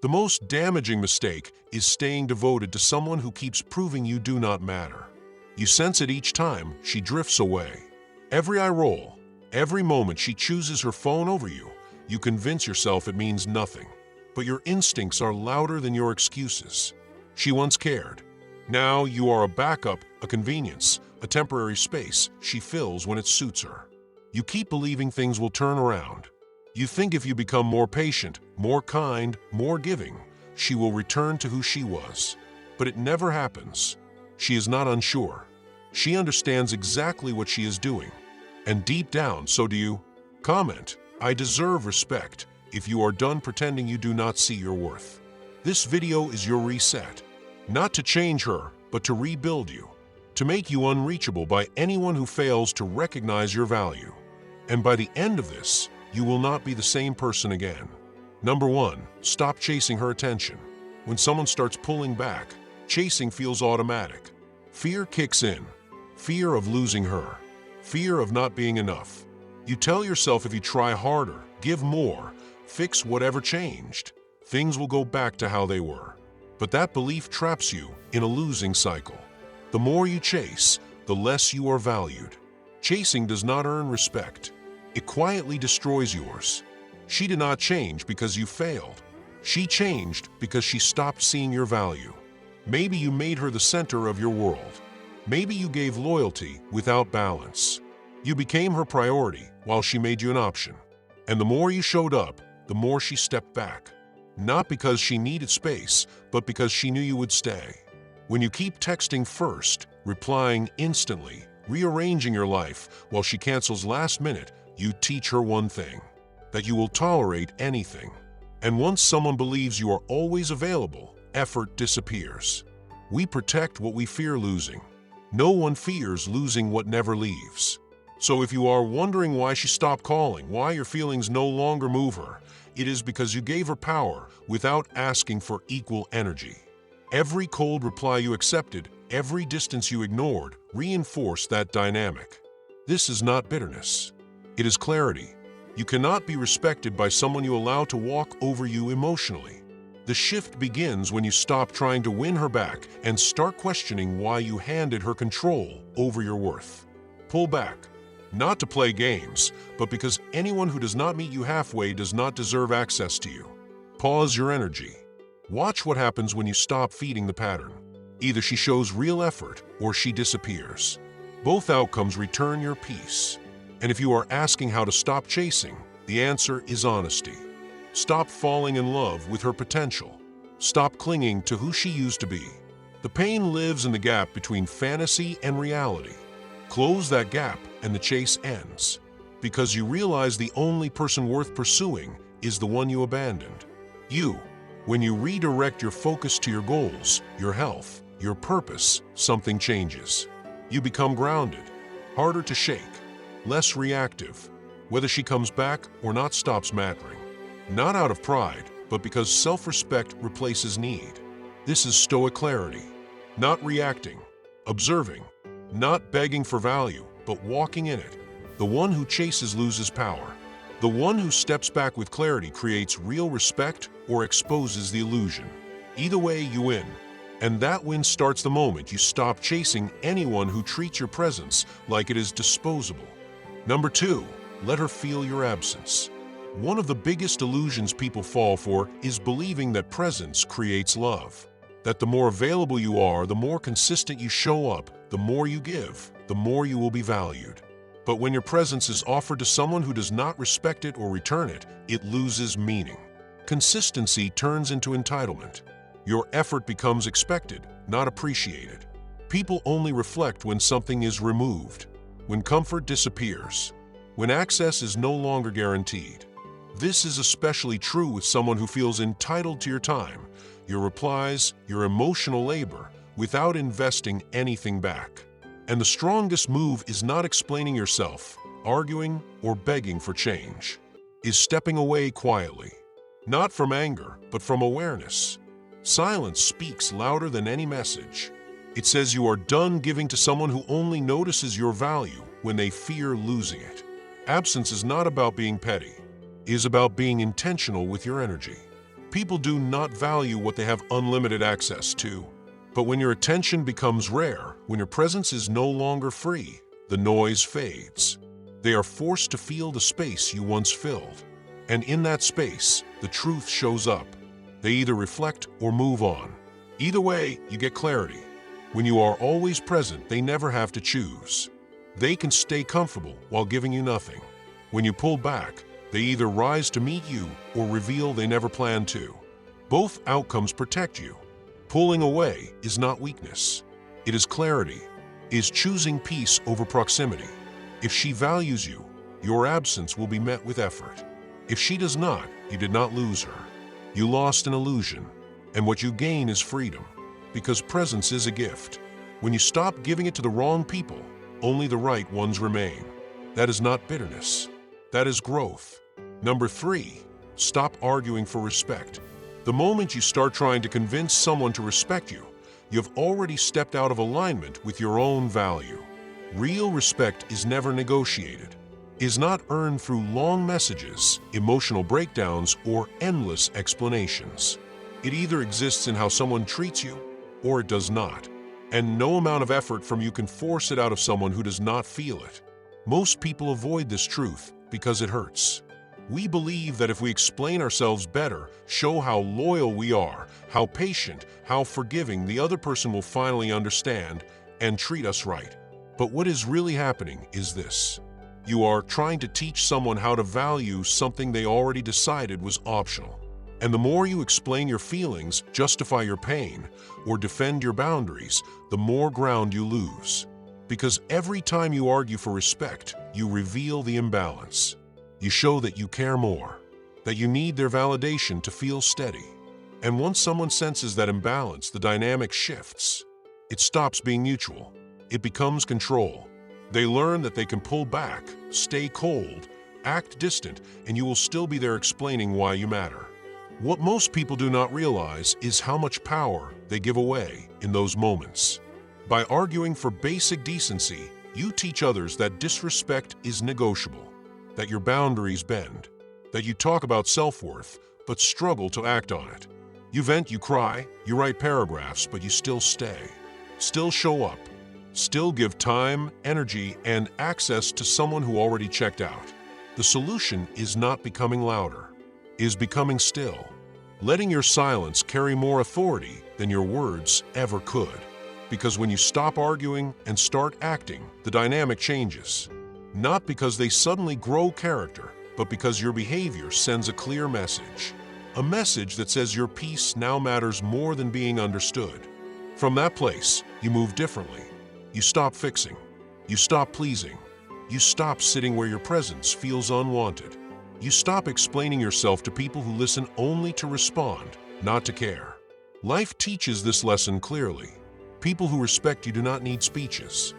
The most damaging mistake is staying devoted to someone who keeps proving you do not matter. You sense it each time she drifts away. Every eye roll, every moment she chooses her phone over you, you convince yourself it means nothing. But your instincts are louder than your excuses. She once cared. Now you are a backup, a convenience, a temporary space she fills when it suits her. You keep believing things will turn around. You think if you become more patient, more kind, more giving, she will return to who she was. But it never happens. She is not unsure. She understands exactly what she is doing. And deep down, so do you. Comment, "I deserve respect," if you are done pretending you do not see your worth. This video is your reset. Not to change her, but to rebuild you. To make you unreachable by anyone who fails to recognize your value. And by the end of this, you will not be the same person again. Number 1, stop chasing her attention. When someone starts pulling back, chasing feels automatic. Fear kicks in. Fear of losing her. Fear of not being enough. You tell yourself if you try harder, give more, fix whatever changed, things will go back to how they were. But that belief traps you in a losing cycle. The more you chase, the less you are valued. Chasing does not earn respect. It quietly destroys yours. She did not change because you failed. She changed because she stopped seeing your value. Maybe you made her the center of your world. Maybe you gave loyalty without balance. You became her priority while she made you an option. And the more you showed up, the more she stepped back. Not because she needed space, but because she knew you would stay. When you keep texting first, replying instantly, rearranging your life while she cancels last minute, you teach her one thing: that you will tolerate anything. And once someone believes you are always available, effort disappears. We protect what we fear losing. No one fears losing what never leaves. So if you are wondering why she stopped calling, why your feelings no longer move her, it is because you gave her power without asking for equal energy. Every cold reply you accepted, every distance you ignored, reinforced that dynamic. This is not bitterness. It is clarity. You cannot be respected by someone you allow to walk over you emotionally. The shift begins when you stop trying to win her back and start questioning why you handed her control over your worth. Pull back. Not to play games, but because anyone who does not meet you halfway does not deserve access to you. Pause your energy. Watch what happens when you stop feeding the pattern. Either she shows real effort or she disappears. Both outcomes return your peace. And if you are asking how to stop chasing, the answer is honesty. Stop falling in love with her potential. Stop clinging to who she used to be. The pain lives in the gap between fantasy and reality. Close that gap and the chase ends. Because you realize the only person worth pursuing is the one you abandoned. You. When you redirect your focus to your goals, your health, your purpose, something changes. You become grounded, harder to shake, less reactive. Whether she comes back or not stops mattering. Not out of pride, but because self-respect replaces need. This is Stoic clarity. Not reacting, observing, not begging for value, but walking in it. The one who chases loses power. The one who steps back with clarity creates real respect or exposes the illusion. Either way, you win. And that win starts the moment you stop chasing anyone who treats your presence like it is disposable. Number 2, let her feel your absence. One of the biggest illusions people fall for is believing that presence creates love. That the more available you are, the more consistent you show up, the more you give, the more you will be valued. But when your presence is offered to someone who does not respect it or return it, it loses meaning. Consistency turns into entitlement. Your effort becomes expected, not appreciated. People only reflect when something is removed, when comfort disappears, when access is no longer guaranteed. This is especially true with someone who feels entitled to your time, your replies, your emotional labor, without investing anything back. And the strongest move is not explaining yourself, arguing, or begging for change. Is stepping away quietly. Not from anger, but from awareness. Silence speaks louder than any message. It says you are done giving to someone who only notices your value when they fear losing it. Absence is not about being petty. It is about being intentional with your energy. People do not value what they have unlimited access to. But when your attention becomes rare, when your presence is no longer free, the noise fades. They are forced to feel the space you once filled. And in that space, the truth shows up. They either reflect or move on. Either way, you get clarity. When you are always present, they never have to choose. They can stay comfortable while giving you nothing. When you pull back, they either rise to meet you or reveal they never planned to. Both outcomes protect you. Pulling away is not weakness. It is clarity, is choosing peace over proximity. If she values you, your absence will be met with effort. If she does not, you did not lose her. You lost an illusion, and what you gain is freedom, because presence is a gift. When you stop giving it to the wrong people, only the right ones remain. That is not bitterness. That is growth. Number 3, stop arguing for respect. The moment you start trying to convince someone to respect you, you've already stepped out of alignment with your own value. Real respect is never negotiated, is not earned through long messages, emotional breakdowns, or endless explanations. It either exists in how someone treats you, or it does not. And no amount of effort from you can force it out of someone who does not feel it. Most people avoid this truth because it hurts. We believe that if we explain ourselves better, show how loyal we are, how patient, how forgiving, the other person will finally understand and treat us right. But what is really happening is this. You are trying to teach someone how to value something they already decided was optional. And the more you explain your feelings, justify your pain, or defend your boundaries, the more ground you lose. Because every time you argue for respect, you reveal the imbalance. You show that you care more, that you need their validation to feel steady. And once someone senses that imbalance, the dynamic shifts. It stops being mutual. It becomes control. They learn that they can pull back, stay cold, act distant, and you will still be there explaining why you matter. What most people do not realize is how much power they give away in those moments. By arguing for basic decency, you teach others that disrespect is negotiable, that your boundaries bend, that you talk about self-worth but struggle to act on it. You vent, you cry, you write paragraphs, but you still stay, still show up, still give time, energy, and access to someone who already checked out. The solution is not becoming louder, is becoming still, letting your silence carry more authority than your words ever could. Because when you stop arguing and start acting, the dynamic changes. Not because they suddenly grow character, but because your behavior sends a clear message. A message that says your peace now matters more than being understood. From that place, you move differently. You stop fixing. You stop pleasing. You stop sitting where your presence feels unwanted. You stop explaining yourself to people who listen only to respond, not to care. Life teaches this lesson clearly. People who respect you do not need speeches.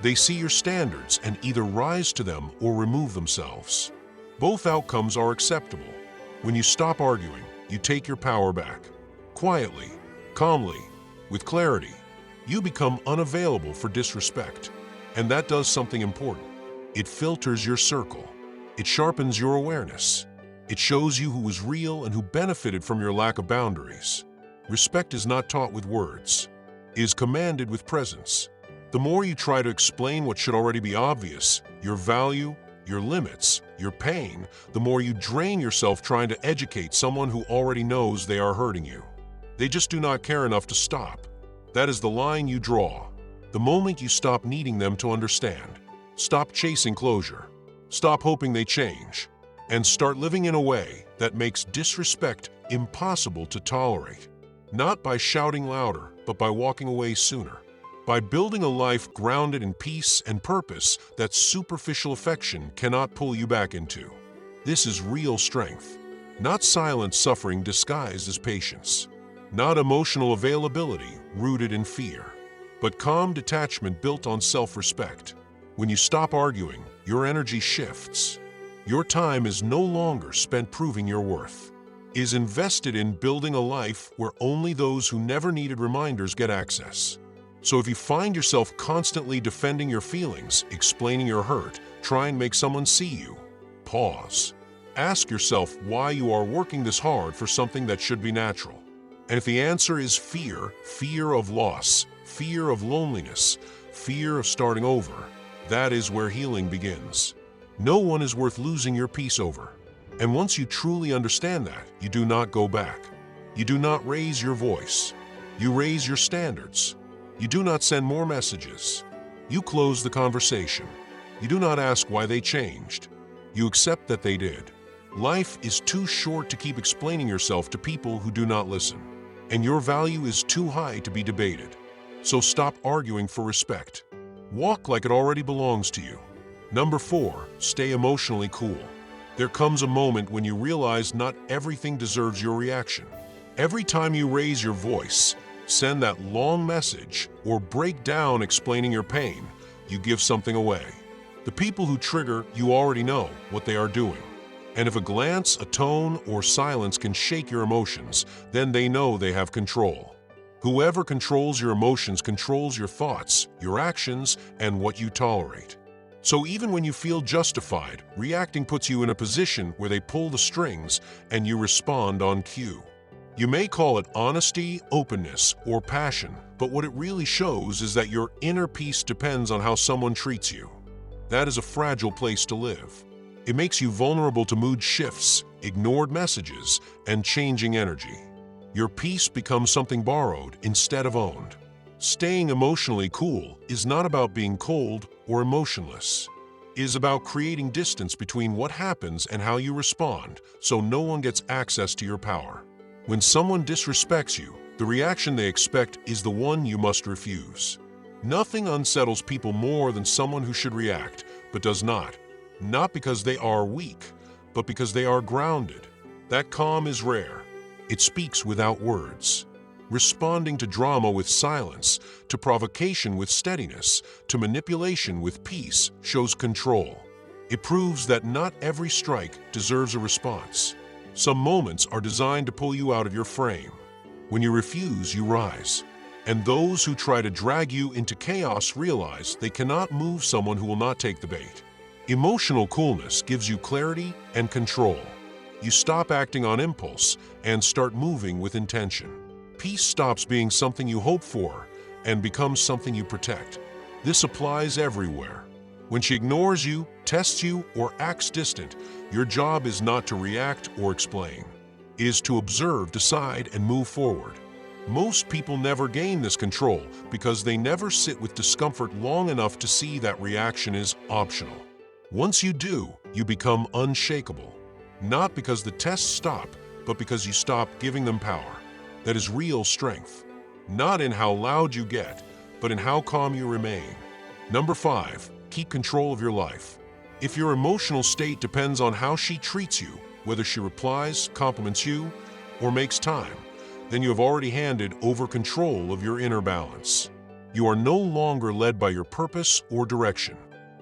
They see your standards and either rise to them or remove themselves. Both outcomes are acceptable. When you stop arguing, you take your power back. Quietly, calmly, with clarity, you become unavailable for disrespect. And that does something important. It filters your circle. It sharpens your awareness. It shows you who was real and who benefited from your lack of boundaries. Respect is not taught with words. It is commanded with presence. The more you try to explain what should already be obvious, your value, your limits, your pain, the more you drain yourself trying to educate someone who already knows they are hurting you. They just do not care enough to stop. That is the line you draw. The moment you stop needing them to understand, stop chasing closure, stop hoping they change, and start living in a way that makes disrespect impossible to tolerate. Not by shouting louder, but by walking away sooner. By building a life grounded in peace and purpose that superficial affection cannot pull you back into. This is real strength. Not silent suffering disguised as patience. Not emotional availability rooted in fear. But calm detachment built on self-respect. When you stop arguing, your energy shifts. Your time is no longer spent proving your worth. It is invested in building a life where only those who never needed reminders get access. So if you find yourself constantly defending your feelings, explaining your hurt, try and make someone see you. Pause. Ask yourself why you are working this hard for something that should be natural. And if the answer is fear, fear of loss, fear of loneliness, fear of starting over, that is where healing begins. No one is worth losing your peace over. And once you truly understand that, you do not go back. You do not raise your voice. You raise your standards. You do not send more messages. You close the conversation. You do not ask why they changed. You accept that they did. Life is too short to keep explaining yourself to people who do not listen. And your value is too high to be debated. So stop arguing for respect. Walk like it already belongs to you. Number 4, stay emotionally cool. There comes a moment when you realize not everything deserves your reaction. Every time you raise your voice, send that long message, or break down explaining your pain, you give something away. The people who trigger you already know what they are doing. And if a glance, a tone, or silence can shake your emotions, then they know they have control. Whoever controls your emotions controls your thoughts, your actions, and what you tolerate. So even when you feel justified, reacting puts you in a position where they pull the strings and you respond on cue. You may call it honesty, openness, or passion, but what it really shows is that your inner peace depends on how someone treats you. That is a fragile place to live. It makes you vulnerable to mood shifts, ignored messages, and changing energy. Your peace becomes something borrowed instead of owned. Staying emotionally cool is not about being cold or emotionless. It is about creating distance between what happens and how you respond, so no one gets access to your power. When someone disrespects you, the reaction they expect is the one you must refuse. Nothing unsettles people more than someone who should react, but does not. Not because they are weak, but because they are grounded. That calm is rare. It speaks without words. Responding to drama with silence, to provocation with steadiness, to manipulation with peace shows control. It proves that not every strike deserves a response. Some moments are designed to pull you out of your frame. When you refuse, you rise. And those who try to drag you into chaos realize they cannot move someone who will not take the bait. Emotional coolness gives you clarity and control. You stop acting on impulse and start moving with intention. Peace stops being something you hope for and becomes something you protect. This applies everywhere. When she ignores you, tests you, or acts distant, your job is not to react or explain. It is to observe, decide, and move forward. Most people never gain this control because they never sit with discomfort long enough to see that reaction is optional. Once you do, you become unshakable. Not because the tests stop, but because you stop giving them power. That is real strength. Not in how loud you get, but in how calm you remain. Number 5, keep control of your life. If your emotional state depends on how she treats you, whether she replies, compliments you, or makes time, then you have already handed over control of your inner balance. You are no longer led by your purpose or direction.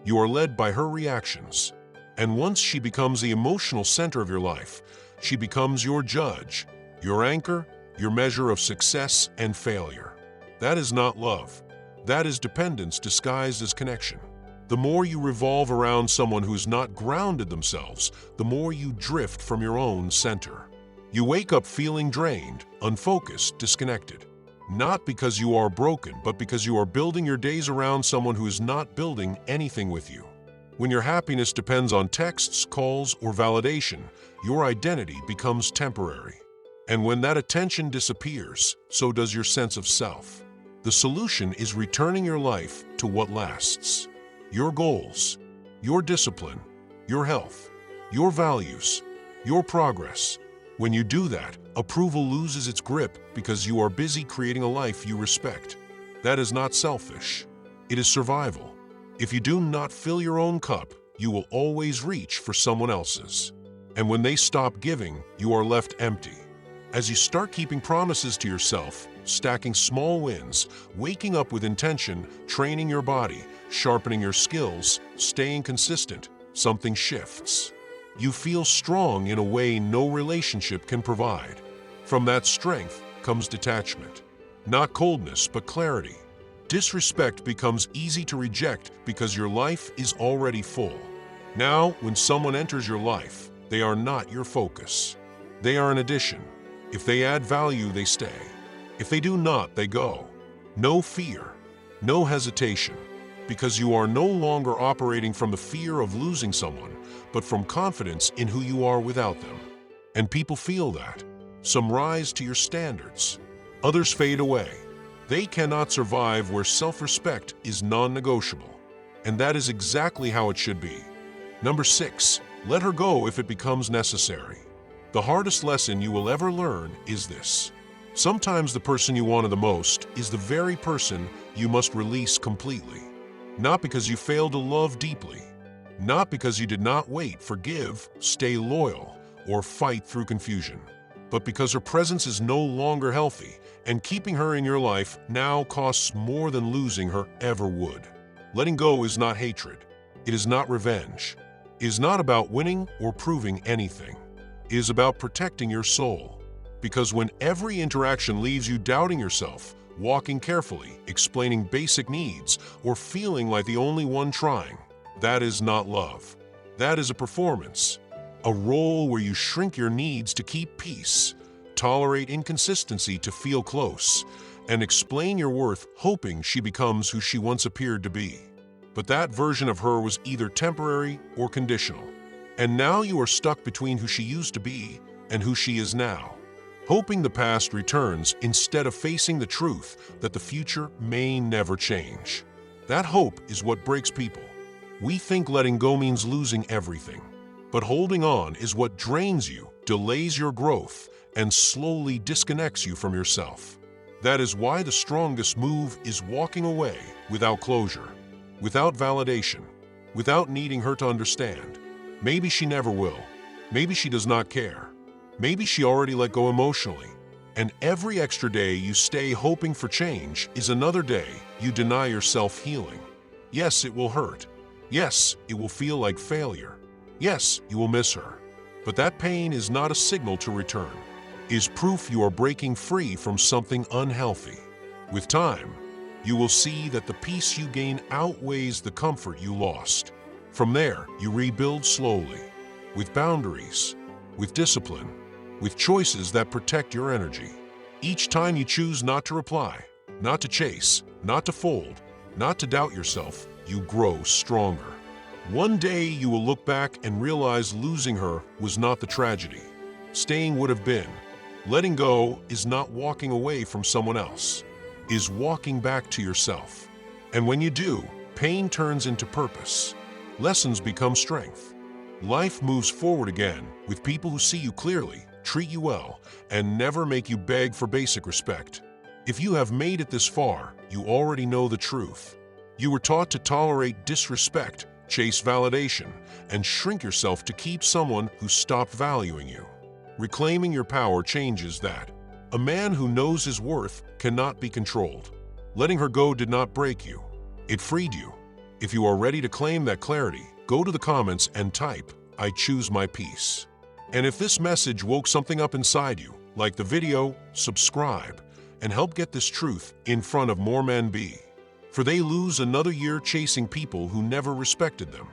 You are led by her reactions. And once she becomes the emotional center of your life, she becomes your judge, your anchor, your measure of success and failure. That is not love. That is dependence disguised as connection. The more you revolve around someone who is not grounded themselves, the more you drift from your own center. You wake up feeling drained, unfocused, disconnected. Not because you are broken, but because you are building your days around someone who is not building anything with you. When your happiness depends on texts, calls, or validation, your identity becomes temporary. And when that attention disappears, so does your sense of self. The solution is returning your life to what lasts. Your goals, your discipline, your health, your values, your progress. When you do that, approval loses its grip because you are busy creating a life you respect. That is not selfish. It is survival. If you do not fill your own cup, you will always reach for someone else's. And when they stop giving, you are left empty. As you start keeping promises to yourself, stacking small wins, waking up with intention, training your body, sharpening your skills, staying consistent, something shifts. You feel strong in a way no relationship can provide. From that strength comes detachment. Not coldness, but clarity. Disrespect becomes easy to reject because your life is already full. Now, when someone enters your life, They are not your focus. They are an addition. If they add value, they stay. If they do not, they go. No fear, no hesitation, because you are no longer operating from the fear of losing someone, but from confidence in who you are without them. And people feel that. Some rise to your standards. Others fade away. They cannot survive where self-respect is non-negotiable. And that is exactly how it should be. Number 6, let her go if it becomes necessary. The hardest lesson you will ever learn is this. Sometimes the person you wanted the most is the very person you must release completely. Not because you failed to love deeply. Not because you did not wait, forgive, stay loyal, or fight through confusion. But because her presence is no longer healthy, and keeping her in your life now costs more than losing her ever would. Letting go is not hatred. It is not revenge. It is not about winning or proving anything. It is about protecting your soul. Because when every interaction leaves you doubting yourself, walking carefully, explaining basic needs, or feeling like the only one trying, that is not love. That is a performance. A role where you shrink your needs to keep peace, tolerate inconsistency to feel close, and explain your worth hoping she becomes who she once appeared to be. But that version of her was either temporary or conditional. And now you are stuck between who she used to be and who she is now, hoping the past returns instead of facing the truth that the future may never change. That hope is what breaks people. We think letting go means losing everything. But holding on is what drains you, delays your growth, and slowly disconnects you from yourself. That is why the strongest move is walking away without closure, without validation, without needing her to understand. Maybe she never will. Maybe she does not care. Maybe she already let go emotionally. And every extra day you stay hoping for change is another day you deny yourself healing. Yes, it will hurt. Yes, it will feel like failure. Yes, you will miss her. But that pain is not a signal to return. It is proof you are breaking free from something unhealthy. With time, you will see that the peace you gain outweighs the comfort you lost. From there, you rebuild slowly, with boundaries, with discipline, with choices that protect your energy. Each time you choose not to reply, not to chase, not to fold, not to doubt yourself, you grow stronger. One day you will look back and realize losing her was not the tragedy. Staying would have been. Letting go is not walking away from someone else, is walking back to yourself. And when you do, pain turns into purpose. Lessons become strength. Life moves forward again with people who see you clearly, treat you well, and never make you beg for basic respect. If you have made it this far, you already know the truth. You were taught to tolerate disrespect, chase validation, and shrink yourself to keep someone who stopped valuing you. Reclaiming your power changes that. A man who knows his worth cannot be controlled. Letting her go did not break you. It freed you. If you are ready to claim that clarity, go to the comments and type, "I choose my peace." And if this message woke something up inside you, like the video, subscribe, and help get this truth in front of more men. For they lose another year chasing people who never respected them.